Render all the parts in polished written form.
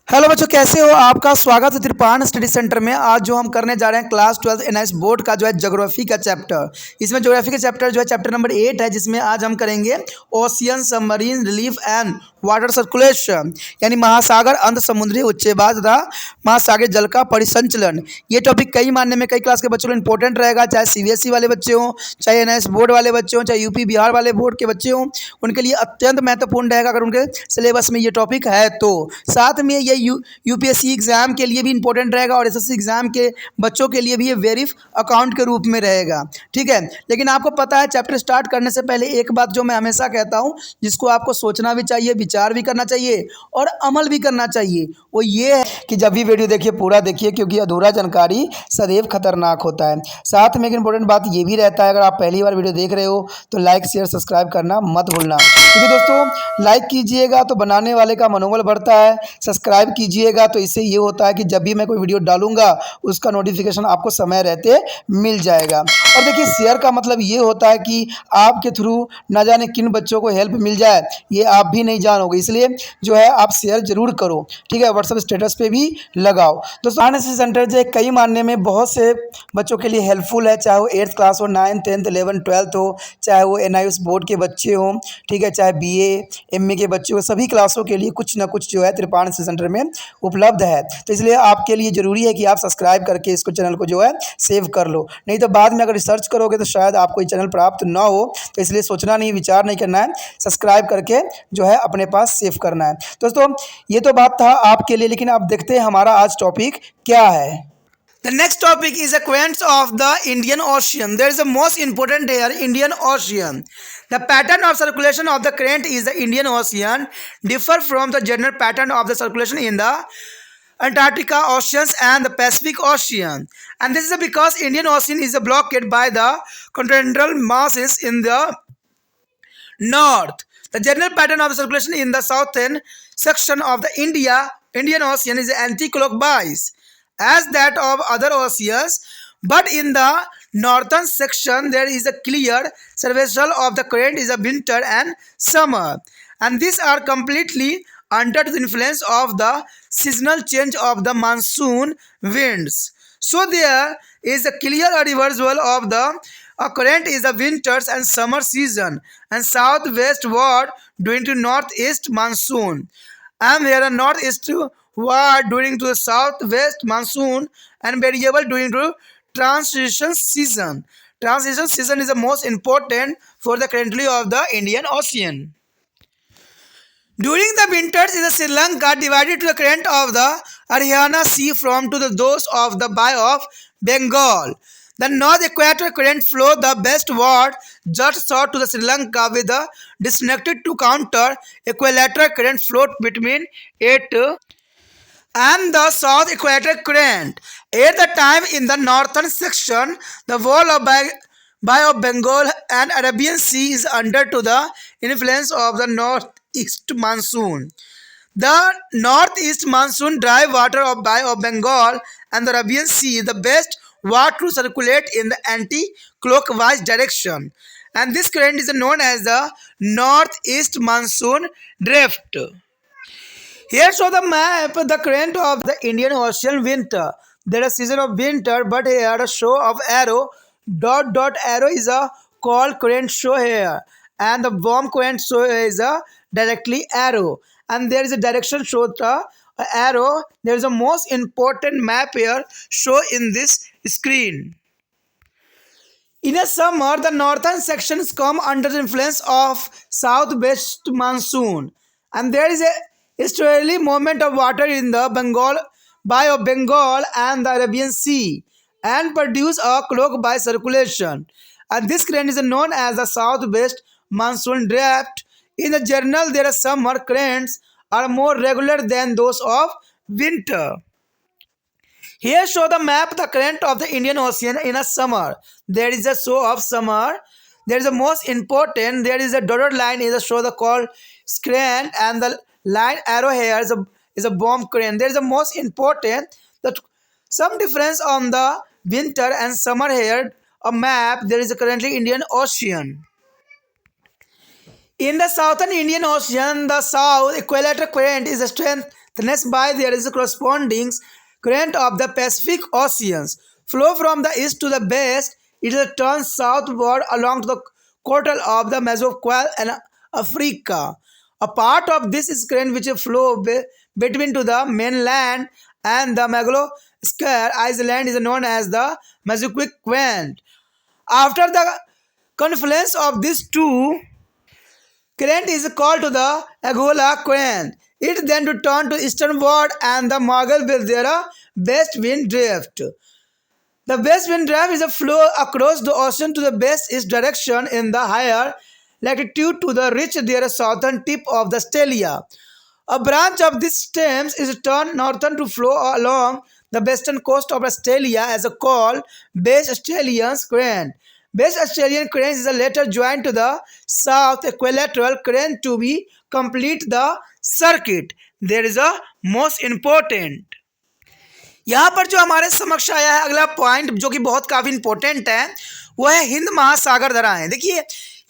Hello बच्चों, कैसे हो? आपका स्वागत है त्रिपाण स्टडी सेंटर में। आज जो हम करने जा रहे हैं क्लास 12 एनआईएस बोर्ड का जो है ज्योग्राफी का चैप्टर। इसमें ज्योग्राफी का चैप्टर जो है चैप्टर नंबर 8 है, जिसमें आज हम करेंगे ocean submarine relief and water circulation, यानी महासागर अंत समुद्री उच्चवास तथा महासागरीय जल का परिसंचलन। ये टॉपिक कई मानने में कई क्लास के बच्चों को इंपॉर्टेंट रहेगा, चाहे सीबीएसई वाले बच्चे हों, चाहे एनआईएस बोर्ड वाले बच्चे हों, चाहे यूपी बिहार वाले बोर्ड के बच्चे हों, उनके लिए अत्यंत महत्वपूर्ण रहेगा अगर उनके सिलेबस में ये टॉपिक है तो। साथ में ये यूपीएससी एग्जाम के लिए भी इंपॉर्टेंट रहेगा और एसएससी एग्जाम के बच्चों के लिए भी ये वेरिफ अकाउंट के रूप में रहेगा, ठीक है। लेकिन आपको पता है, चैप्टर स्टार्ट करने से पहले एक बात जो मैं हमेशा कहता हूँ, जिसको आपको सोचना भी चाहिए, विचार भी करना चाहिए और अमल भी करना चाहिए, वो ये है कि जब भी वीडियो देखिए पूरा देखिए, क्योंकि अधूरा जानकारी सदैव खतरनाक होता है। साथ में एक इंपॉर्टेंट बात ये भी रहता है, अगर आप पहली बार वीडियो देख रहे हो तो लाइक शेयर सब्सक्राइब करना मत भूलना, क्योंकि दोस्तों लाइक कीजिएगा तो बनाने वाले का मनोबल बढ़ता है, सब्सक्राइब कीजिएगा तो इससे ये होता है कि जब भी मैं कोई वीडियो डालूंगा उसका नोटिफिकेशन आपको समय रहते मिल जाएगा। और देखिए, शेयर का मतलब ये होता है कि आपके थ्रू ना जाने किन बच्चों को हेल्प मिल जाए, ये आप भी नहीं जानोगे, इसलिए जो है आप शेयर जरूर करो, ठीक है। व्हाट्सएप स्टेटस पे भी लगाओ। दोस्तों एनआईएस सेंटर जो है कई मानने में बहुत से बच्चों के लिए हेल्पफुल है, चाहे वो 8th क्लास हो, 9th 10th 11th 12th हो, चाहे वो एनआईएस बोर्ड के बच्चे हों, ठीक है, चाहे बीए एमए के बच्चे हो, सभी क्लासों के लिए कुछ ना कुछ जो है त्रिपाण सेंटर में उपलब्ध है। तो इसलिए आपके लिए ज़रूरी है कि आप सब्सक्राइब करके इसको चैनल को जो है सेव कर लो, नहीं तो बाद में अगर रिसर्च करोगे तो शायद आपको ये चैनल प्राप्त ना हो। तो इसलिए सोचना नहीं, विचार नहीं करना है, सब्सक्राइब करके जो है अपने पास सेव करना है। दोस्तों ये तो बात था आपके लिए, लेकिन आप देखते हैं हमारा आज टॉपिक क्या है। The next topic is the currents of the Indian Ocean. There is the most important here, Indian Ocean. The pattern of circulation of the current is the Indian Ocean differ from the general pattern of the circulation in the Antarctica Oceans and the Pacific Ocean. And this is because Indian Ocean is blocked by the continental masses in the north. The general pattern of circulation in the southern section of the Indian Ocean is anti-clockwise as that of other oceans, but in the northern section there is a clear survival of the current is a winter and summer, and these are completely under the influence of the seasonal change of the monsoon winds. So there is a clear reversal of the current is the winters and summer season and southwestward during to northeast monsoon, and where a northeastward during to the southwest monsoon and variable during to transition season. Transition season is the most important for the currently of the Indian Ocean. During the winters is the Sri Lanka divided to the current of the Ariana Sea from to the those of the Bay of Bengal. The North Equator current flow the westward just south to the Sri Lanka with the disconnected to counter equilateral current flow between it and the south equator current. At the time in the northern section, the wall of Bay of Bengal and Arabian Sea is under to the influence of the northeast monsoon. The northeast monsoon drive water of Bay of Bengal and the Arabian Sea the best water to circulate in the anti-clockwise direction, and this current is known as the northeast monsoon drift. Here show the map, the current of the Indian Ocean winter. There is season of winter, but here a show of arrow, dot arrow is a cold current show here, and the warm current show is a directly arrow, and there is a direction show the arrow. There is a most important map here show in this screen. In a summer, the northern sections come under the influence of southwest monsoon, and there is a easterly movement of water in the Bay of Bengal and the Arabian Sea, and produce a clockwise circulation. And this current is known as the southwest monsoon drift. In the general, their summer currents are more regular than those of winter. Here show the map, the current of the Indian Ocean in a summer. There is a show of summer. There is a most important. There is a dotted line is a show the called current, and the line arrow here is a bomb current. There is a most important that some difference on the winter and summer here. A map. There is a currently Indian Ocean. In the southern Indian Ocean, the south equatorial current is a strength Thus by there is a corresponding current of the Pacific Oceans flow from the east to the west. It turns southward along the coastal of the Mesozoic and Africa. A part of this is current which flow between to the mainland and the Madagascar island is known as the Mesozoic current. After the confluence of these two current is called to the Angola current. It then to turn to easternward and the Mughal will their west wind drift. The west wind drift is a flow across the ocean to the west east direction in the higher latitude to the reach their southern tip of the Australia. A branch of this stems is turned northern to flow along the western coast of Australia as a called West Australian current. West Australian current is later joined to the South Equatorial current to be complete the circuit. There is a most important. यहाँ पर जो हमारे समक्ष आया है अगला point जो कि बहुत काफ़ी इंपॉर्टेंट है वो है हिंद महासागर धाराएं। देखिए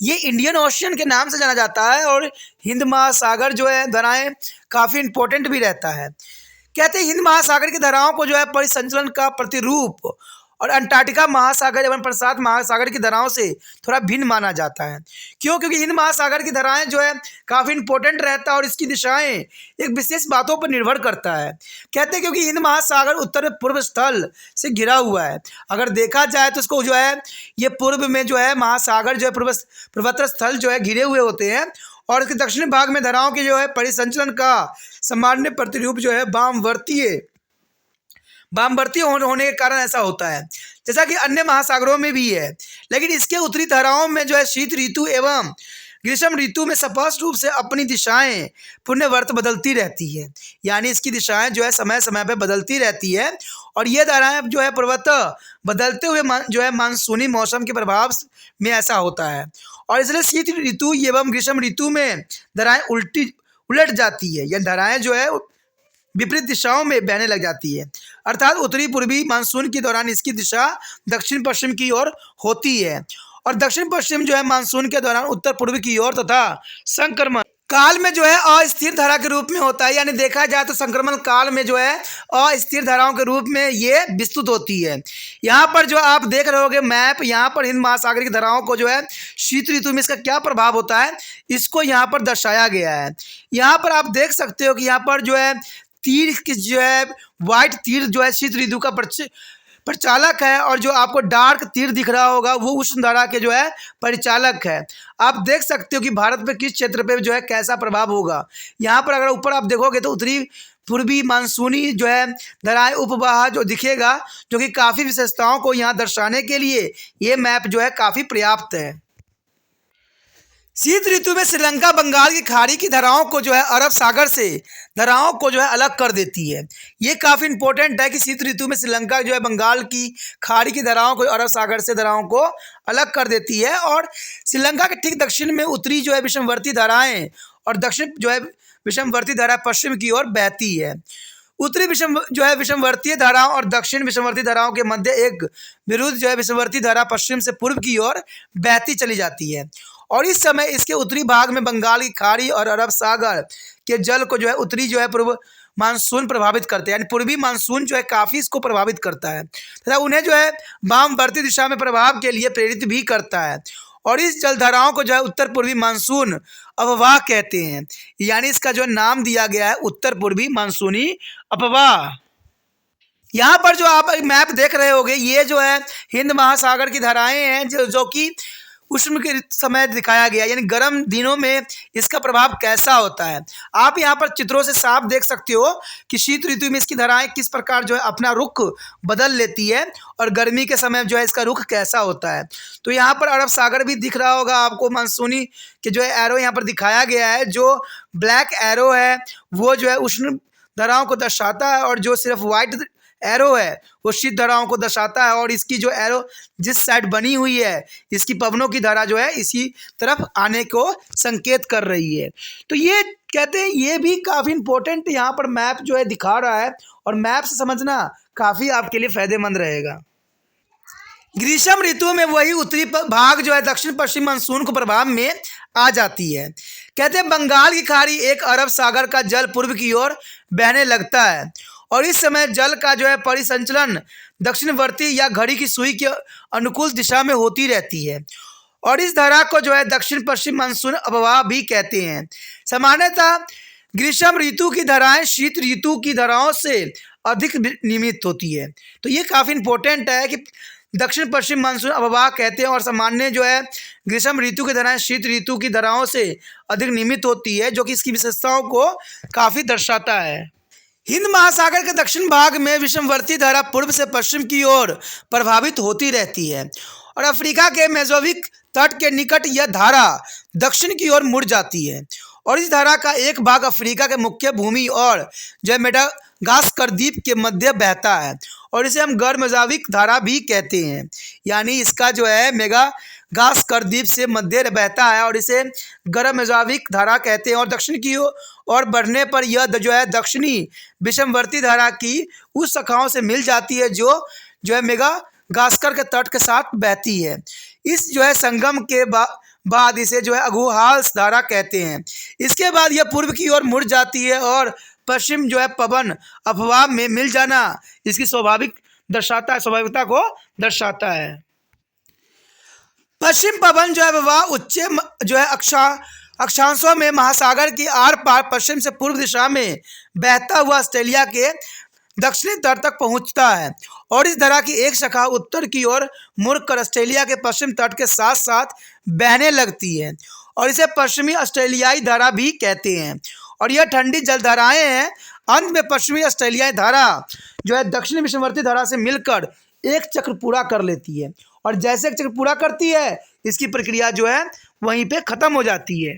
ये इंडियन ओशियन के नाम से जाना जाता है और हिंद महासागर जो है धाराएं काफ़ी इंपॉर्टेंट भी रहता है। कहते हैं हिंद महासागर की धाराओं को जो है परिसंचलन का प्रतिरूप और अंटार्कटिका महासागर एवं प्रशांत महासागर की धाराओं से थोड़ा भिन्न माना जाता है। क्यों? क्योंकि हिंद महासागर की धाराएं जो है काफ़ी इंपॉर्टेंट रहता है और इसकी दिशाएं एक विशेष बातों पर निर्भर करता है। कहते हैं क्योंकि हिंद महासागर उत्तर पूर्व स्थल से घिरा हुआ है। अगर देखा जाए तो इसको जो है ये पूर्व में जो है महासागर जो है पूर्वोत्तर स्थल जो है घिरे हुए होते हैं और इसके दक्षिणी भाग में धाराओं की जो है परिसंचलन का सामान्य प्रतिरूप जो है वामवर्तीय होने के कारण ऐसा होता है, जैसा कि अन्य महासागरों में भी है। लेकिन इसके उत्तरी धाराओं में जो है शीत ऋतु एवं ग्रीष्म ऋतु में स्पष्ट रूप से अपनी दिशाएं पुनर्वर्त बदलती रहती है, यानी इसकी दिशाएं जो है समय समय पर बदलती रहती है और ये धाराएं जो है पूर्वतः बदलते हुए जो है मानसूनी मौसम के प्रभाव में ऐसा होता है और इसलिए शीत ऋतु एवं ग्रीष्म ऋतु में धाराएं उलट जाती है या धाराएं जो है विपरीत दिशाओं में बहने लग जाती है। अर्थात उत्तरी पूर्वी मानसून के दौरान इसकी दिशा दक्षिण पश्चिम की ओर होती है और दक्षिण पश्चिम जो है मानसून के दौरान उत्तर पूर्वी की ओर तथा संक्रमण काल में जो है अस्थिर धारा के रूप में होता है। यानी देखा जाए तो संक्रमण काल में जो है अस्थिर धाराओं के रूप में ये विस्तृत होती है। यहाँ पर जो आप देख रहे होगे मैप, यहाँ पर हिंद महासागर की धाराओं को जो है शीत ऋतु में इसका क्या प्रभाव होता है इसको यहाँ पर दर्शाया गया है। यहाँ पर आप देख सकते हो कि यहाँ पर जो है तीर की जो है वाइट तीर जो है शीत ऋतु का परिचालक है और जो आपको डार्क तीर दिख रहा होगा वो उष्ण धारा के जो है परिचालक है। आप देख सकते हो कि भारत में किस क्षेत्र पे जो है कैसा प्रभाव होगा। यहाँ पर अगर ऊपर आप देखोगे तो उत्तरी पूर्वी मानसूनी जो है धाराएं उपवाह जो दिखेगा जो कि काफ़ी विशेषताओं को यहाँ दर्शाने के लिए ये मैप जो है काफ़ी पर्याप्त है। शीत ऋतु में श्रीलंका बंगाल की खाड़ी की धाराओं को जो है अरब सागर से धाराओं को जो है अलग कर देती है। ये काफ़ी इंपॉर्टेंट है कि शीत ऋतु में श्रीलंका जो है बंगाल की खाड़ी की धाराओं को अरब सागर से धाराओं को अलग कर देती है और श्रीलंका के ठीक दक्षिण में उत्तरी जो है विषमवर्ती धाराएं और दक्षिण जो है विषमवर्ती धारा पश्चिम की ओर बहती है। उत्तरी विषमवर्तीय धाराओं और दक्षिण विषमवर्ती धाराओं के मध्य एक विरुद्ध जो है विषमवर्ती धारा पश्चिम से पूर्व की ओर बहती चली जाती है और इस समय इसके उत्तरी भाग में बंगाल की खाड़ी और अरब सागर के जल को जो है उत्तरी जो है पूर्व मानसून प्रभावित करते हैं, यानी पूर्वी मानसून जो है काफ़ी इसको प्रभावित करता है तथा उन्हें जो है वामवर्ती दिशा में प्रभाव के लिए प्रेरित भी करता है और इस जलधाराओं को जो है उत्तर पूर्वी मानसून अपवाह कहते हैं। यानी इसका जो नाम दिया गया है उत्तर पूर्वी मानसूनी अपवाह। यहाँ पर जो आप मैप देख रहे होगे ये जो है हिंद महासागर की धाराएं हैं जो कि उष्ण के समय दिखाया गया, यानी गर्म दिनों में इसका प्रभाव कैसा होता है। आप यहाँ पर चित्रों से साफ देख सकते हो कि शीत ऋतु में इसकी धाराएं किस प्रकार जो है अपना रुख बदल लेती है और गर्मी के समय जो है इसका रुख कैसा होता है। तो यहाँ पर अरब सागर भी दिख रहा होगा आपको, मानसूनी के जो है एरो यहाँ पर दिखाया गया है। जो ब्लैक एरो है वो जो है उष्ण धाराओं को दर्शाता है और जो सिर्फ वाइट एरो है वो शीत धाराओं को दर्शाता है और इसकी जो एरो जिस साइड बनी हुई है इसकी पवनों की धारा जो है इसी तरफ आने को संकेत कर रही है। तो ये कहते हैं ये भी काफ़ी इंपॉर्टेंट यहाँ पर मैप जो है दिखा रहा है और मैप से समझना काफ़ी आपके लिए फ़ायदेमंद रहेगा। ग्रीष्म ऋतु में वही उत्तरी भाग जो है दक्षिण पश्चिम मानसून को प्रभाव में आ जाती है। कहते हैं बंगाल की खाड़ी एक अरब सागर का जल पूर्व की ओर बहने लगता है और इस समय जल का जो है परिसंचलन दक्षिणवर्ती या घड़ी की सुई के अनुकूल दिशा में होती रहती है और इस धारा को जो है दक्षिण पश्चिम मानसून अववाह भी कहते हैं। सामान्यतः ग्रीष्म ऋतु की धाराएं शीत ऋतु की धाराओं से अधिक नियमित होती है। तो ये काफ़ी इंपॉर्टेंट है कि दक्षिण पश्चिम मानसून अववाह कहते हैं और सामान्य जो है ग्रीष्म ऋतु की धाराएं शीत ऋतु की धाराओं से अधिक नियमित होती है, जो कि इसकी विशेषताओं को काफ़ी दर्शाता है। हिंद महासागर के दक्षिण भाग में विषमवर्ती धारा पूर्व से पश्चिम की ओर प्रभावित होती रहती है और अफ्रीका के मेजोविक तट के निकट यह धारा दक्षिण की ओर मुड़ जाती है और इस धारा का एक भाग अफ्रीका के मुख्य भूमि और जो है मेडागास्कर द्वीप के मध्य बहता है और इसे हम गैर-मेजोविक धारा भी कहते हैं। यानी इसका जो है मेडागास्कर द्वीप से मध्य बहता है और इसे गैर-मेजोविक धारा कहते हैं और दक्षिण की ओर बढ़ने पर यह जो है दक्षिणी विषमवर्ती धारा की उस शाखाओं से मिल जाती है जो है मेडागास्कर के तट के साथ बहती है। इस जो है संगम के बाद इसे जो है अगुहाल्स धारा कहते हैं। इसके बाद यह पूर्व की ओर मुड़ जाती है और पश्चिम जो है पवन अफवाह में मिल जाना इसकी स्वाभाविकता को दर्शाता है। पश्चिम पवन जो है वह उच्च जो है अक्षांशों में महासागर की आर पार पश्चिम से पूर्व दिशा में बहता हुआ ऑस्ट्रेलिया के दक्षिणी तट तक पहुंचता है और इस धारा की एक शाखा उत्तर की ओर मुड़कर ऑस्ट्रेलिया के पश्चिम तट के साथ साथ बहने लगती है और इसे पश्चिमी ऑस्ट्रेलियाई धारा भी कहते हैं और यह ठंडी जलधाराएं हैं। अंत में पश्चिमी ऑस्ट्रेलियाई धारा जो है दक्षिणी विषमवर्ती धारा से मिलकर एक चक्र पूरा कर लेती है और जैसे एक चक्र पूरा करती है इसकी प्रक्रिया जो है वहीं पे ख़त्म हो जाती है।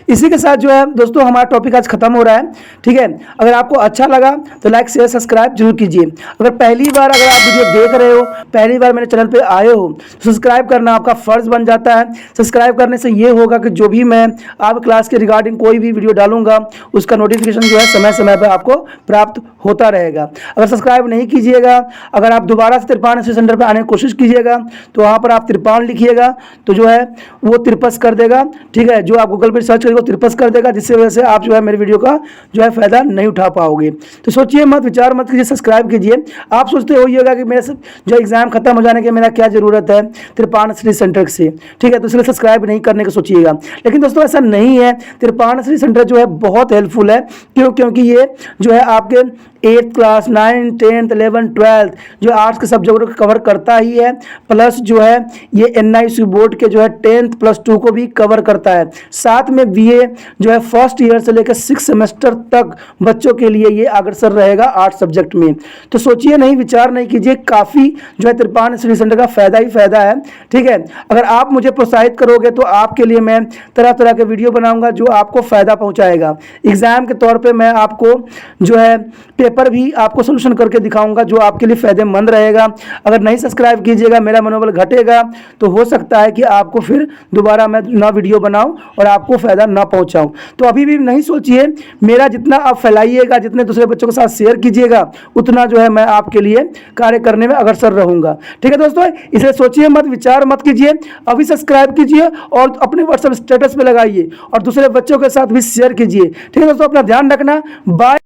इसी के साथ जो है दोस्तों हमारा टॉपिक आज खत्म हो रहा है। ठीक है, अगर आपको अच्छा लगा तो लाइक शेयर सब्सक्राइब जरूर कीजिए। अगर पहली बार अगर आप वीडियो देख रहे हो, पहली बार मेरे चैनल पे आए हो तो सब्सक्राइब करना आपका फ़र्ज़ बन जाता है। सब्सक्राइब करने से ये होगा कि जो भी मैं आप क्लास के रिगार्डिंग कोई भी वीडियो डालूंगा उसका नोटिफिकेशन जो है समय समय पर आपको प्राप्त होता रहेगा। अगर सब्सक्राइब नहीं कीजिएगा, अगर आप दोबारा से तिरपान सेंटर पर आने की कोशिश कीजिएगा तो वहाँ पर आप तिरपान लिखिएगा तो जो है वो तिरपस कर देगा। ठीक है, जो आप गूगल पर सर्च करेंगे तिरपस कर देगा, जिससे वजह से आप जो है मेरे वीडियो का जो है फ़ायदा नहीं उठा पाओगे। तो सोचिए मत, विचार मत कीजिए, सब्सक्राइब कीजिए। आप सोचते होइएगा कि मेरे जो एग्ज़ाम खत्म हो जाने के मेरा क्या ज़रूरत है तिरपान स्टडी सेंटर से। ठीक है, तो इसलिए सब्सक्राइब नहीं करने का सोचिएगा, लेकिन दोस्तों ऐसा नहीं है। तिरपान स्टडी सेंटर जो है बहुत हेल्पफुल है। क्योंकि ये जो है आपके 8th class 9th 10th 11th 12th जो आर्ट्स के सब्जेक्ट को कवर करता ही है, प्लस जो है ये NIC बोर्ड के जो है 10th +2 को भी कवर करता है। साथ में BA जो है फर्स्ट ईयर से लेकर 6 सेमेस्टर तक बच्चों के लिए ये अग्रसर रहेगा आर्ट्स सब्जेक्ट में। तो सोचिए नहीं, विचार नहीं कीजिए, काफ़ी जो है तिरपान स्टडी सेंटर का फ़ायदा ही फ़ायदा है। ठीक है, अगर आप मुझे प्रोत्साहित करोगे तो आपके लिए मैं तरह तरह के वीडियो बनाऊँगा जो आपको फ़ायदा पहुँचाएगा। एग्ज़ाम के तौर पर मैं आपको जो है पेपर भी आपको सोल्यूशन करके दिखाऊंगा जो आपके लिए फ़ायदेमंद रहेगा। अगर नहीं सब्सक्राइब कीजिएगा, मेरा मनोबल घटेगा, तो हो सकता है कि आपको फिर दोबारा मैं ना वीडियो बनाऊं और आपको फ़ायदा ना पहुंचाऊं। तो अभी भी नहीं सोचिए, मेरा जितना आप फैलाइएगा, जितने दूसरे बच्चों के साथ शेयर कीजिएगा, उतना जो है मैं आपके लिए कार्य करने में अग्रसर रहूँगा। ठीक है दोस्तों, इसलिए सोचिए मत, विचार मत कीजिए, अभी सब्सक्राइब कीजिए और अपने व्हाट्सएप स्टेटस पर लगाइए और दूसरे बच्चों के साथ भी शेयर कीजिए। ठीक है दोस्तों, अपना ध्यान रखना। बाय।